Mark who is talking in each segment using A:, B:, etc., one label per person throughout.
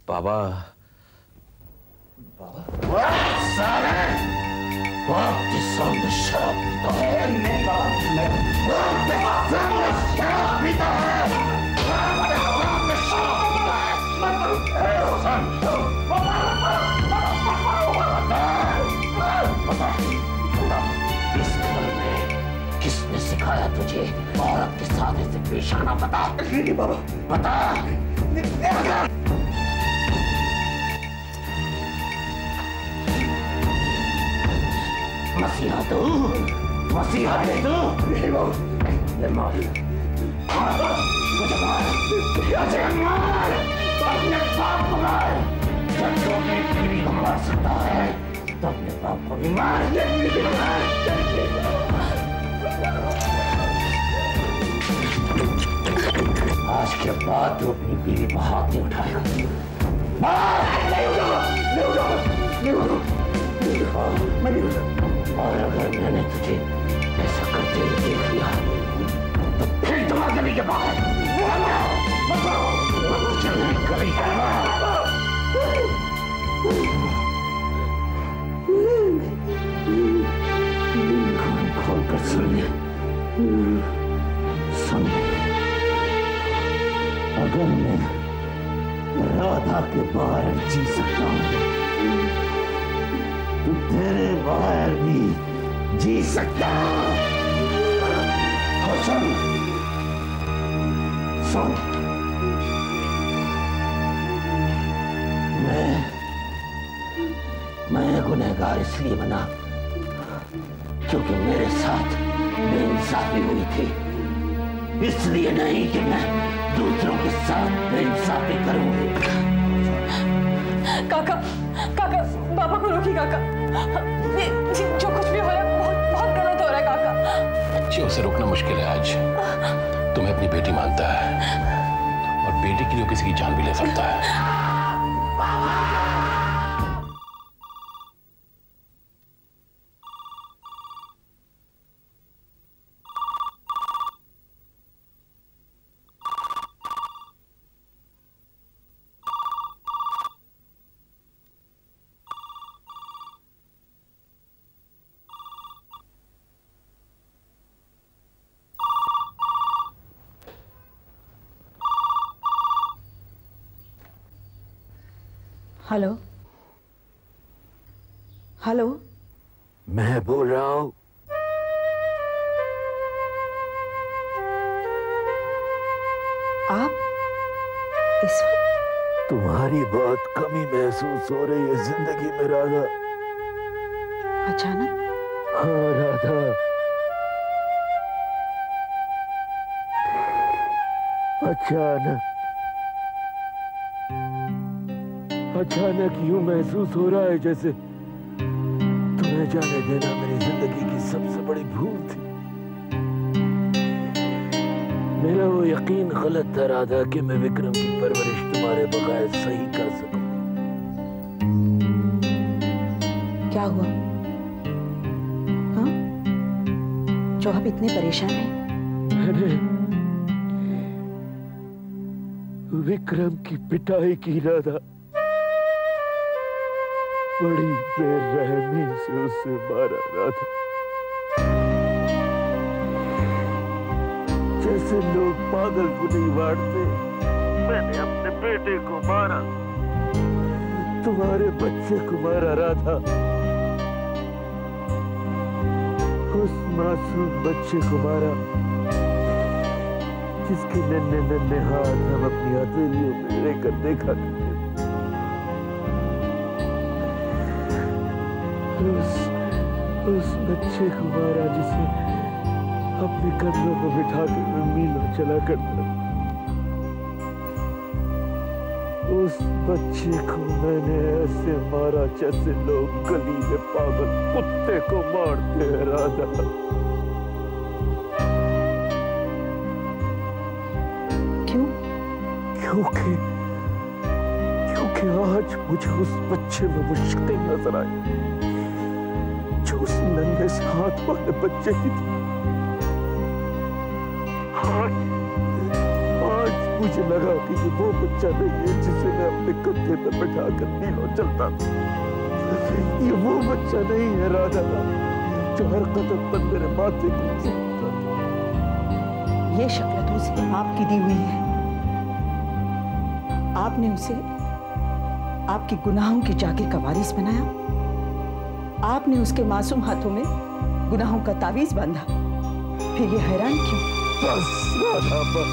A: बाबा
B: आपके सामने शराब पीता है, आपके सामने शराब पीता है, इस घर में किसने सिखाया तुझे औरत के साथ ऐसे पेश आना? बता बाबा, बता। मसीहा तू, मसीहा है तू। नहीं बाबा, ये मार, मुझे मार, अपने बाप को मार। जब तू अपनी बीवी को मार सकता है तो अपने बाप को भी मार। आज के बाद तू अपनी बीवी को हाथ नहीं उठाएगा। और अगर मैंने तुझे ऐसा करते हुए देख लिया तो फिर तुम्हारे गली के बाहर गली कान खोल कर सुन ले, सुन ले। अगर मैं राधा के बाहर जी सकता हूँ तो तेरे बाहर भी जी सकता हूँ। सुन, सुन, मैं गुनहगार इसलिए बना क्योंकि मेरे साथ बेइंसाफी हुई थी। इसलिए नहीं कि मैं दूसरों के साथ बेइंसाफी करूंगी।
C: काका, काका, बाबा को रोकी काका। ये जो कुछ भी हो रहा है बहुत गलत हो रहा है काका।
D: बच्चियों से रोकना मुश्किल है आज। तुम्हें अपनी बेटी मानता है और बेटी के लिए किसी की जान भी ले सकता है।
C: हेलो, हेलो,
B: मैं बोल रहा हूं।
C: आप इस वक्त?
B: तुम्हारी बहुत कमी महसूस हो रही है जिंदगी में राधा।
C: अचानक?
B: हाँ राधा, अचानक यूं महसूस हो रहा है जैसे तुम्हें जाने देना मेरी जिंदगी की सबसे बड़ी भूल थी। मेरा वो यकीन गलत था राधा कि मैं विक्रम की परवरिश तुम्हारे बगैर सही कर सकूं।
C: क्या हुआ? हाँ? जो आप इतने परेशान हैं?
B: मैंने विक्रम की पिटाई की राधा। बड़ी बेरहमी से उसे मारा राधा। जैसे लोग पागल को नहीं मारते, मैंने अपने बेटे को मारा, तुम्हारे बच्चे को मारा राधा। उस मासूम बच्चे को मारा जिसके नन्हे नन्हे हाथ हम अपनी हथेलियों में लेकर देखा करते थे। उस बच्चे को मारा जिसे अपने कंधों पर बिठा कर मैं मीलों चला करता था। उस बच्चे को मैंने ऐसे मारा जैसे लोग गली में पागल कुत्ते को मारते हैं राधा।
C: क्यों?
B: क्योंकि आज मुझे उस बच्चे में वो शक्ति नजर आई जो उस नन्हे से हाथ वाले बच्चे की थी। आज मुझे लगा कि ये वो बच्चा नहीं है जिसे मैं अपने कंधे पर बैठाकर नीलों चलता था। ये वो बच्चा नहीं है राधा, जो हर कदम पर मेरे माथे को चूमता था।
A: ये शक्ल तो उसे आपकी दी हुई है। आपने उसे आपके गुनाहों की जागीर का वारिस बनाया। आपने उसके मासूम हाथों में गुनाहों का तावीज बांधा। फिर ये हैरान क्यों?
B: बस राधा, बस।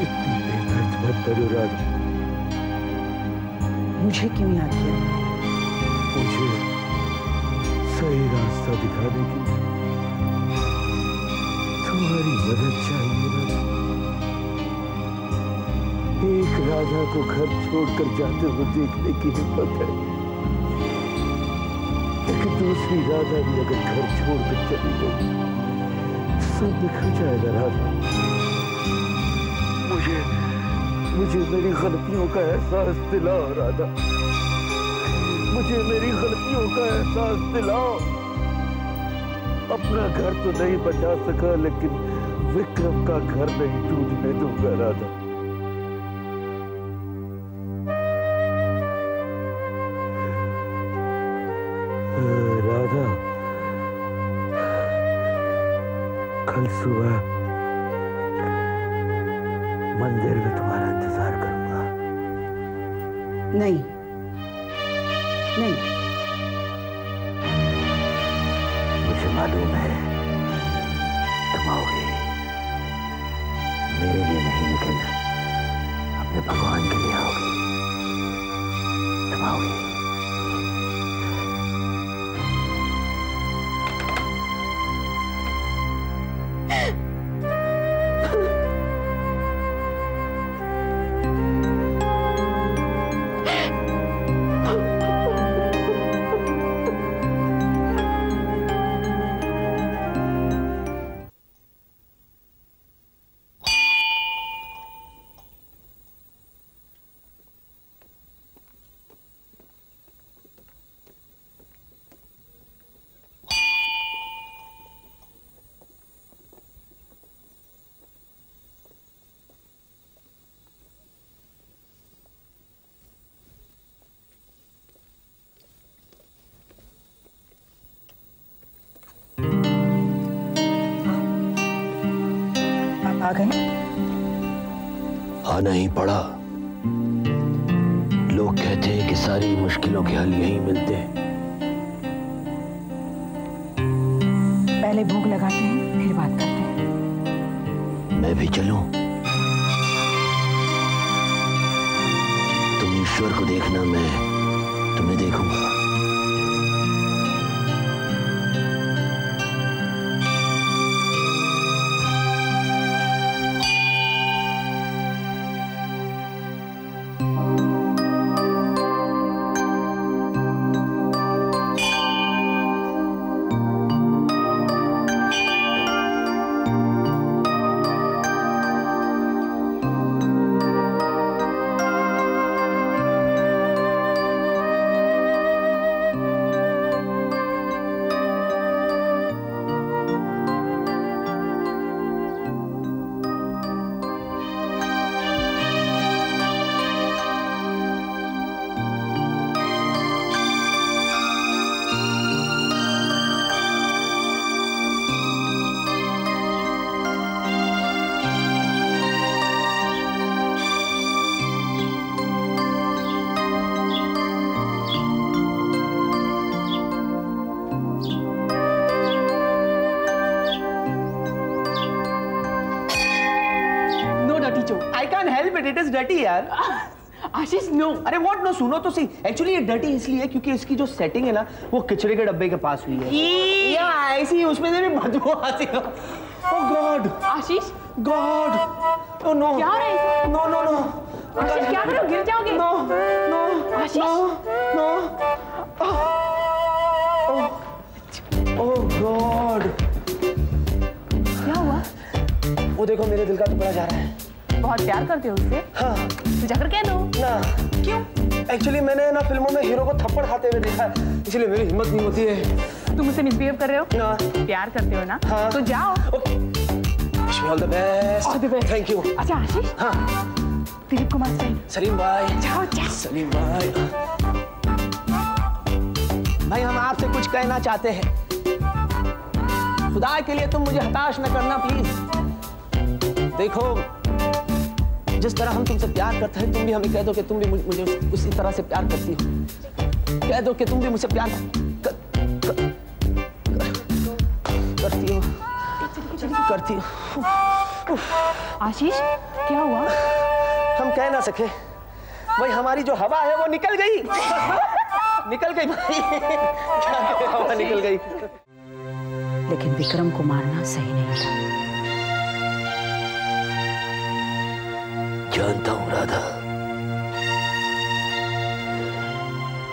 B: इतनी बेदर्द मत करो राधा।
A: मुझे क्यों याद किया?
B: मुझे सही रास्ता दिखाने के लिए तुम्हारी मदद चाहिए राधा। एक राधा को घर छोड़कर जाते हुए देखने की हिम्मत है, लेकिन दूसरी राधा भी अगर घर छोड़कर चली गई सब बिखर जाएगा राधा। मुझे मेरी गलतियों का एहसास दिलाओ राधा। मुझे मेरी गलतियों का एहसास दिलाओ। अपना घर तो नहीं बचा सका, लेकिन विक्रम का घर नहीं टूटने दूंगा राधा। राधा, कल सुबह मंदिर में तुम्हारा इंतजार करूंगा।
A: नहीं नहीं,
B: मुझे मालूम है तुम आओगे। मेरे लिए नहीं, लेकिन अपने भगवान के लिए आओगे। तुम आओगे।
A: आ गए?
B: आना ही पड़ा। लोग कहते हैं कि सारी मुश्किलों के हल यहीं मिलते हैं।
A: पहले भोग लगाते हैं, फिर बात करते हैं।
B: मैं भी चलूं? तुम ईश्वर को देखना, मैं तुम्हें देखूंगा।
E: I can't help it. It is dirty, यार.
C: आशीष नो.
E: अरे what no? सुनो तो सही. Actually ये dirty इसलिए क्योंकि इसकी जो setting है ना वो कचरे के डब्बे के पास हुई है. या ऐसी उसमें से भी बदबू आती है. Oh God.
C: आशीष.
E: God. Oh no.
C: क्या हो रहा है?
E: No no no.
C: आशीष क्या कर रहे हो? गिर जाओगे.
E: No no.
C: आशीष.
E: No no. Oh God.
C: क्या हुआ?
E: वो देखो मेरे दिल का टुकड़ा जा रहा है.
C: बहुत प्यार करते हो उससे?
E: हाँ.
C: तो जाकर कह दो.
E: ना.
C: क्यों?
E: एक्चुअली मैंने ना फिल्मों में हीरो को थप्पड़ खाते हुए देखा है, इसलिए मेरी हिम्मत नहीं होती है.
C: तुम मुझसे मिसबिहेव कर रहे हो?
E: ना.
C: प्यार करते हो ना?
E: हाँ.
C: तो जाओ.
E: Okay. All the best.
C: All the best.
E: Thank you.
C: अच्छा आशीष,
E: हाँ
C: दिलीप कुमार से
E: सलीम भाई।
C: जाओ जा।
E: सलीम भाई, भाई हम आपसे कुछ कहना चाहते हैं। खुदा के लिए तुम मुझे हताश न करना प्लीज। देखो, जिस तरह हम तुमसे प्यार करते हैं, तुम भी हमें कह दो कि तुम भी मुझे उसी तरह से प्यार करती हो। कह दो कि तुम भी मुझसे प्यार करती हो।
C: आशीष क्या हुआ?
E: हम कह ना सके, भाई हमारी जो हवा है वो निकल गई। निकल गई भाई, क्या करें, हवा निकल गई।
A: लेकिन विक्रम को मारना सही नहीं था।
B: जानता हूं राधा,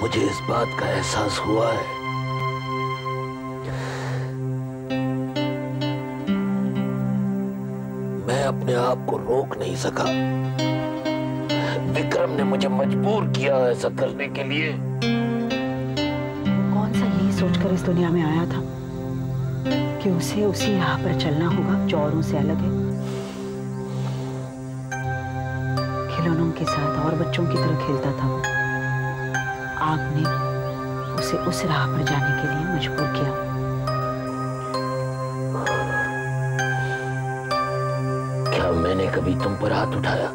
B: मुझे इस बात का एहसास हुआ है। मैं अपने आप को रोक नहीं सका। विक्रम ने मुझे मजबूर किया ऐसा करने के लिए।
A: कौन सा यही सोचकर इस दुनिया में आया था कि उसे उसी राह पर चलना होगा जो औरों से अलग है। खिलौनों के साथ और बच्चों की तरह खेलता था वो। आग ने उसे उस राह पर जाने के लिए मजबूर किया।
B: क्या मैंने कभी तुम पर हाथ उठाया,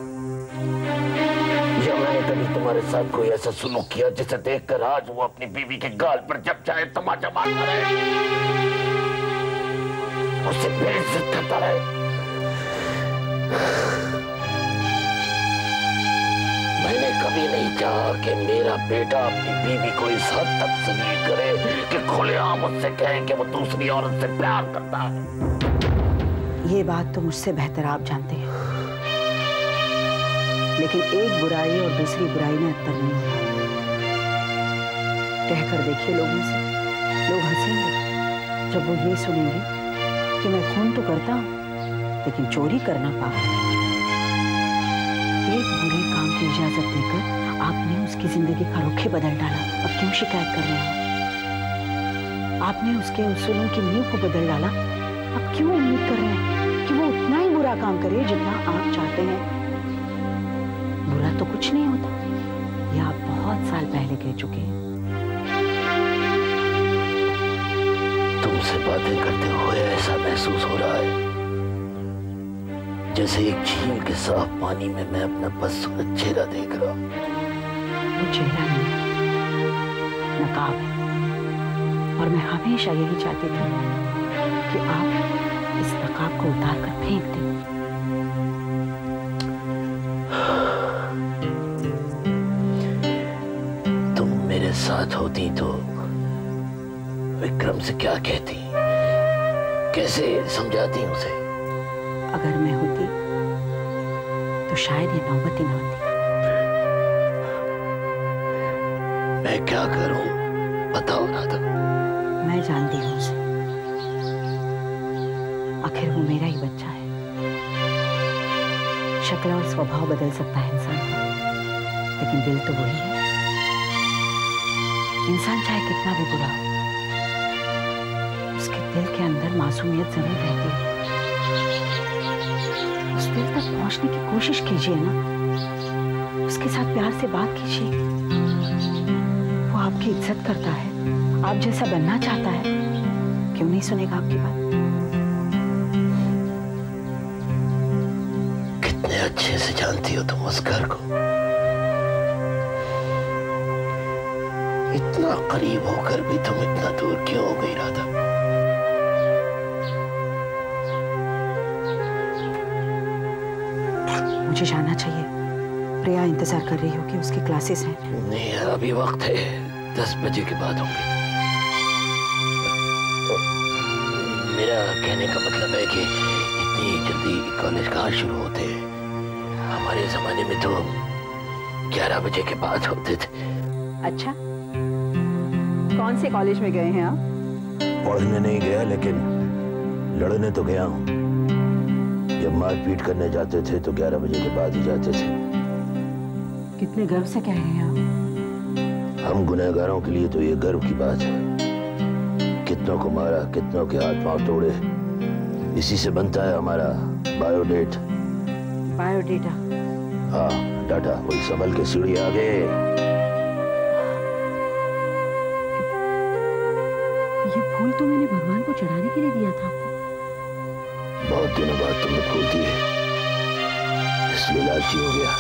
B: या मैंने कभी तुम्हारे साथ कोई ऐसा सुलूक किया जिसे देखकर आज वो अपनी बीवी के गाल पर जब चाहे तमाचा मारता रहे, उसे बेइज्जत करता रहे? मैंने कभी नहीं चाहा कि मेरा बेटा अपनी बीवी को इस हद तक जलील करे कि खुलेआम उससे कहे कि वो दूसरी औरत से प्यार करता है।
A: ये बात तो मुझसे बेहतर आप जानते हैं, लेकिन एक बुराई और दूसरी बुराई में अंतर नहीं होता। कहकर देखिए लोगों से, लोग हंसेंगे जब वो ये सुनेंगे कि मैं खून तो करता हूं लेकिन चोरी करना पाप। एक बुरे काम की इजाजत देकर आपने उसकी जिंदगी का रुख बदल डाला। अब क्यों शिकायत कर रहे हैं? आपने उसके उसूलों की नींव को बदल डाला। अब क्यों उम्मीद कर रहे हैं कि वो उतना ही बुरा काम करे जितना आप चाहते हैं? बुरा तो कुछ नहीं होता, ये आप बहुत साल पहले कह चुके हैं।
B: तुमसे बातें करते हुए ऐसा महसूस हो रहा है जैसे एक झील के साफ पानी में मैं अपना बदसूरत चेहरा देख रहा हूं।
A: वो चेहरा नहीं, नकाब है। और मैं हमेशा यही चाहती थी कि आप इस नकाब को उतार कर फेंक दें।
B: तुम मेरे साथ होती तो विक्रम से क्या कहती, कैसे समझाती उसे?
A: अगर मैं होती तो शायद ये नौबत ही ना होती।
B: मैं क्या करूं बताओ राधा।
A: मैं जानती हूँ उसे, आखिर वो मेरा ही बच्चा है। शक्ल और स्वभाव बदल सकता है इंसान का, लेकिन दिल तो वही है। इंसान चाहे कितना भी बुरा हो, उसके दिल के अंदर मासूमियत जरूर रहती है। उस दिल तक पहुंचने की कोशिश कीजिए ना, उसके साथ प्यार से बात कीजिए। वो आपकी इज्जत करता है, आप जैसा बनना चाहता है। क्यों नहीं सुनेगा आपकी बात?
B: कितने अच्छे से जानती हो तुम उस घर को। इतना करीब होकर भी तुम इतना दूर क्यों हो गई राधा?
A: मुझे जाना चाहिए। प्रिया इंतजार कर रही होगी, उसकी क्लासेस हैं।
B: नहीं, अभी वक्त है, 10 बजे के बाद होंगे। मेरा कहने का मतलब है कि इतनी जल्दी कॉलेज कहाँ शुरू होते हैं? हमारे जमाने में तो 11 बजे के बाद होते थे।
A: अच्छा, कौन से कॉलेज में गए हैं आप?
B: पढ़ने नहीं गया, लेकिन लड़ने तो गया हूँ। जब मारपीट करने जाते थे तो 11 बजे के बाद ही जाते थे।
A: कितने गर्व से कह रहे हैं आप?
B: हम गुनहगारों के लिए तो ये गर्व की बात है। कितनों को मारा, कितनों के हाथ पांव तोड़े, इसी से बनता है हमारा बायोडेट।
A: बायोडेटा?
B: हाँ डाटा, वही संभल के सीढ़ी आगे।
A: ये फूल तो मैंने भगवान को चढ़ाने के लिए दिया था।
B: बहुत दिनों बाद तुमने फूल दिए, इसलिए लालची हो गया।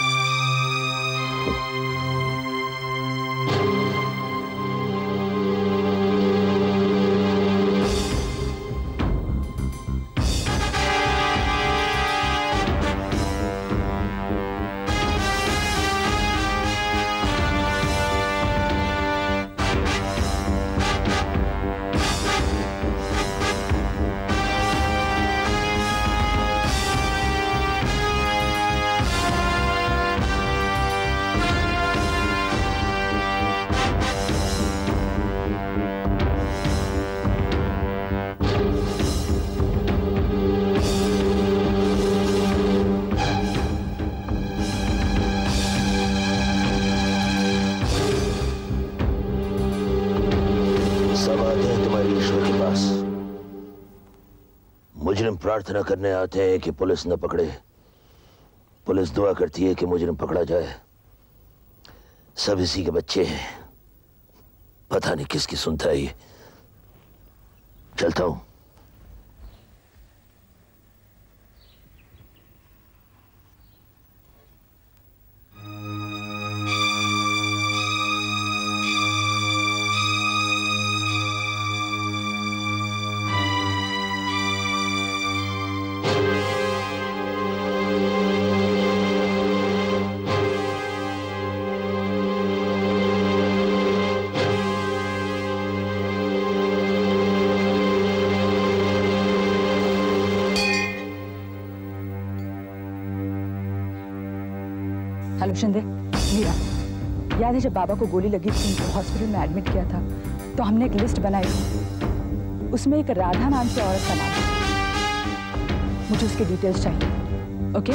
B: मुजरिम प्रार्थना करने आते हैं कि पुलिस न पकड़े, पुलिस दुआ करती है कि मुजरिम पकड़ा जाए। सब इसी के बच्चे हैं, पता नहीं किसकी सुनता है ये। चलता हूं।
F: हेलो शिंदे, मीरा, याद है जब बाबा को गोली लगी थी, उनको हॉस्पिटल में एडमिट किया था, तो हमने एक लिस्ट बनाई थी। उसमें एक राधा नाम से औरत का नाम था। मुझे उसके डिटेल्स चाहिए। ओके?